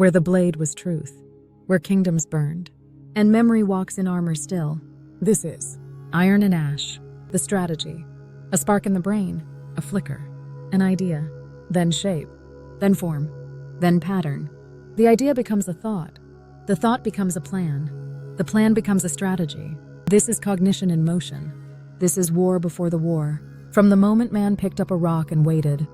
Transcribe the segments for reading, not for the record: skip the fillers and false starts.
where the blade was truth, where kingdoms burned, and memory walks in armor still. This is Iron and Ash, the strategy. A spark in the brain, a flicker, an idea, then shape, then form, then pattern. The idea becomes a thought. The thought becomes a plan. The plan becomes a strategy. This is cognition in motion. This is war before the war. From the moment man picked up a rock and waited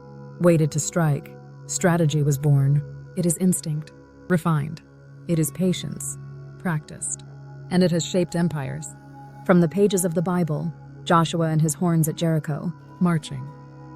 to strike, strategy was born. It is instinct, refined. It is patience, practiced. And it has shaped empires. From the pages of the Bible, Joshua and his horns at Jericho, marching,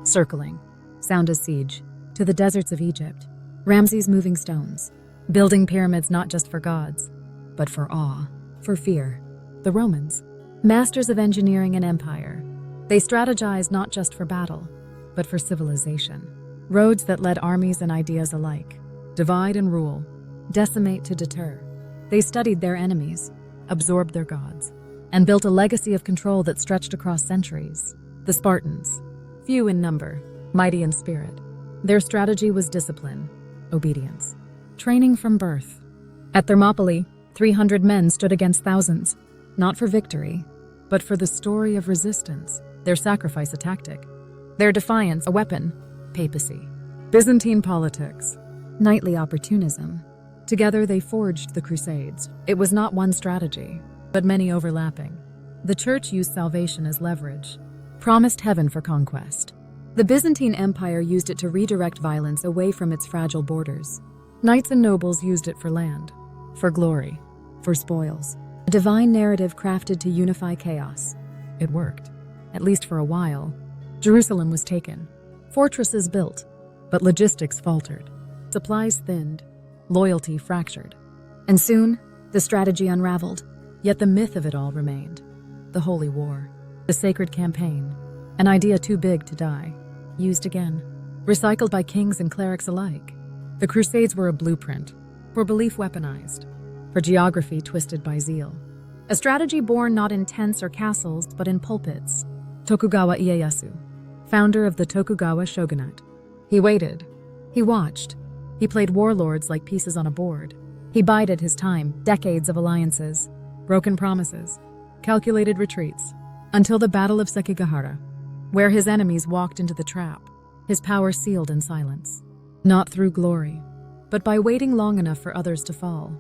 circling, sound as siege, to the deserts of Egypt, Ramses moving stones, building pyramids not just for gods, but for awe, for fear. The Romans, masters of engineering and empire, they strategized not just for battle, but for civilization. Roads that led armies and ideas alike, divide and rule, decimate to deter. They studied their enemies, absorbed their gods, and built a legacy of control that stretched across centuries. The Spartans, few in number, mighty in spirit. Their strategy was discipline, obedience, training from birth. At Thermopylae, 300 men stood against thousands, not for victory, but for the story of resistance, their sacrifice a tactic, their defiance a weapon, papacy, Byzantine politics, knightly opportunism. Together they forged the Crusades. It was not one strategy, but many overlapping. The church used salvation as leverage, promised heaven for conquest. The Byzantine Empire used it to redirect violence away from its fragile borders. Knights and nobles used it for land, for glory, for spoils. A divine narrative crafted to unify chaos. It worked, at least for a while. Jerusalem was taken, fortresses built, but logistics faltered. Supplies thinned, loyalty fractured. And soon, the strategy unraveled. Yet the myth of it all remained. The Holy War, the sacred campaign, an idea too big to die. Used again, recycled by kings and clerics alike. The Crusades were a blueprint, for belief weaponized, for geography twisted by zeal. A strategy born not in tents or castles, but in pulpits. Tokugawa Ieyasu, founder of the Tokugawa shogunate. He waited. He watched. He played warlords like pieces on a board. He bided his time, decades of alliances, broken promises, calculated retreats, until the Battle of Sekigahara, where his enemies walked into the trap, his power sealed in silence. Not through glory, but by waiting long enough for others to fall.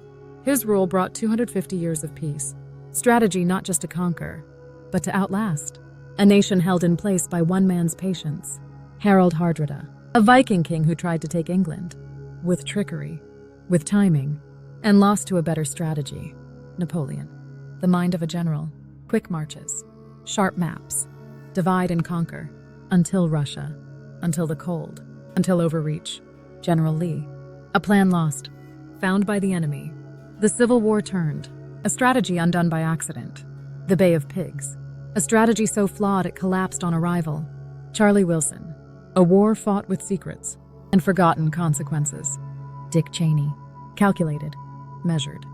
His rule brought 250 years of peace. Strategy not just to conquer, but to outlast. A nation held in place by one man's patience. Harald Hardrada, a Viking king who tried to take England. With trickery, with timing, and lost to a better strategy. Napoleon, the mind of a general. Quick marches, sharp maps, divide and conquer, until Russia, until the cold, until overreach. General Lee, a plan lost, found by the enemy. The Civil War turned, a strategy undone by accident. The Bay of Pigs, a strategy so flawed it collapsed on arrival. Charlie Wilson, a war fought with secrets and forgotten consequences. Dick Cheney, calculated, measured.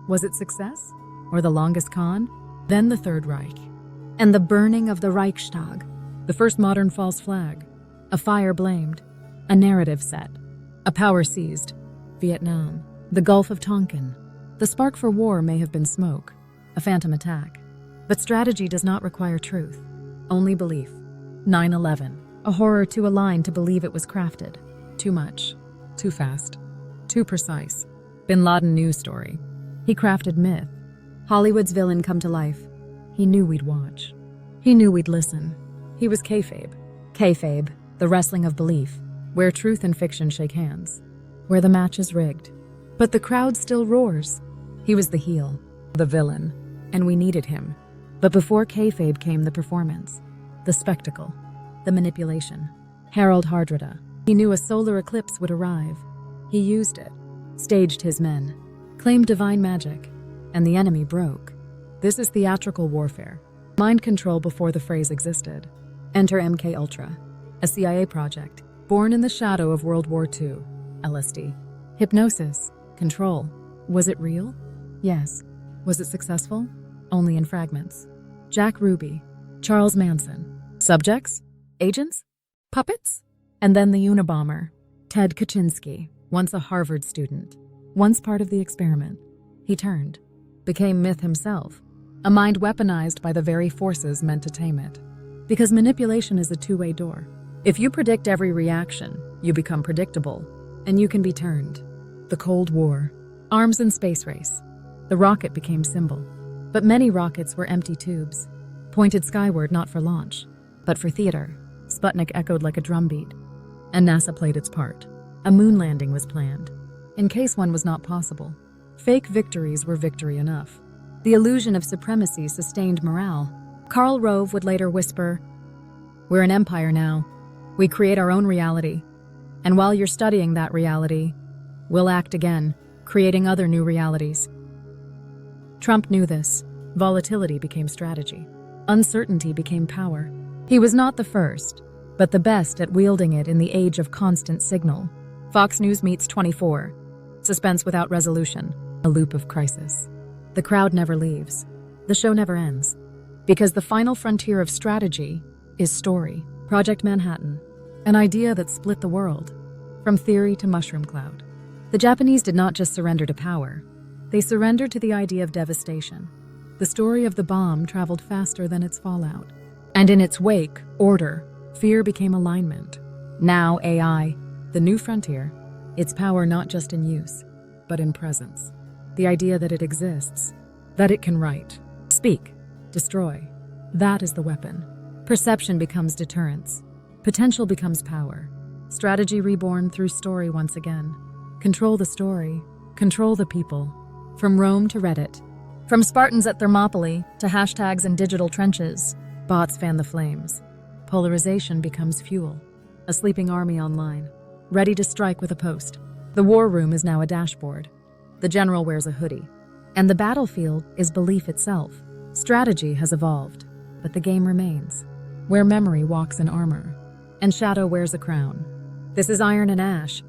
Was it success? Or the longest con? Then the Third Reich. And the burning of the Reichstag. The first modern false flag. A fire blamed. A narrative set. A power seized. Vietnam. The Gulf of Tonkin. The spark for war may have been smoke. A phantom attack. But strategy does not require truth. Only belief. 9/11. A horror too aligned to believe it was crafted. Too much. Too fast. Too precise. Bin Laden news story. He crafted myth. Hollywood's villain come to life. He knew we'd watch. He knew we'd listen. He was Kayfabe. Kayfabe, the wrestling of belief, where truth and fiction shake hands, where the match is rigged. But the crowd still roars. He was the heel, the villain, and we needed him. But before Kayfabe came the performance, the spectacle, the manipulation. Harald Hardrada. He knew a solar eclipse would arrive. He used it, staged his men, claimed divine magic, and the enemy broke. This is theatrical warfare. Mind control before the phrase existed. Enter MK Ultra, a CIA project, born in the shadow of World War II. LSD. Hypnosis. Control. Was it real? Yes. Was it successful? Only in fragments. Jack Ruby. Charles Manson. Subjects? Agents? Puppets? And then the Unabomber, Ted Kaczynski, once a Harvard student. Once part of the experiment, he turned, became myth himself, a mind weaponized by the very forces meant to tame it. Because manipulation is a two-way door. If you predict every reaction, you become predictable, and you can be turned. The Cold War, arms and space race. The rocket became symbol. But many rockets were empty tubes, pointed skyward not for launch, but for theater. Sputnik echoed like a drumbeat, and NASA played its part. A moon landing was planned, in case one was not possible. Fake victories were victory enough. The illusion of supremacy sustained morale. Karl Rove would later whisper, "We're an empire now. We create our own reality. And while you're studying that reality, we'll act again, creating other new realities." Trump knew this. Volatility became strategy. Uncertainty became power. He was not the first, but the best at wielding it in the age of constant signal. Fox News meets 24. Suspense without resolution. A loop of crisis. The crowd never leaves. The show never ends. Because the final frontier of strategy is story. Project Manhattan. An idea that split the world. From theory to mushroom cloud. The Japanese did not just surrender to power. They surrendered to the idea of devastation. The story of the bomb traveled faster than its fallout. And in its wake, order, fear became alignment. Now AI, the new frontier, its power not just in use, but in presence. The idea that it exists, that it can write, speak, destroy. That is the weapon. Perception becomes deterrence. Potential becomes power. Strategy reborn through story once again. Control the story, control the people. From Rome to Reddit, from Spartans at Thermopylae to hashtags in digital trenches, bots fan the flames. Polarization becomes fuel. A sleeping army online, ready to strike with a post. The war room is now a dashboard. The general wears a hoodie. And the battlefield is belief itself. Strategy has evolved, but the game remains. Where memory walks in armor, and shadow wears a crown. This is Iron and Ash,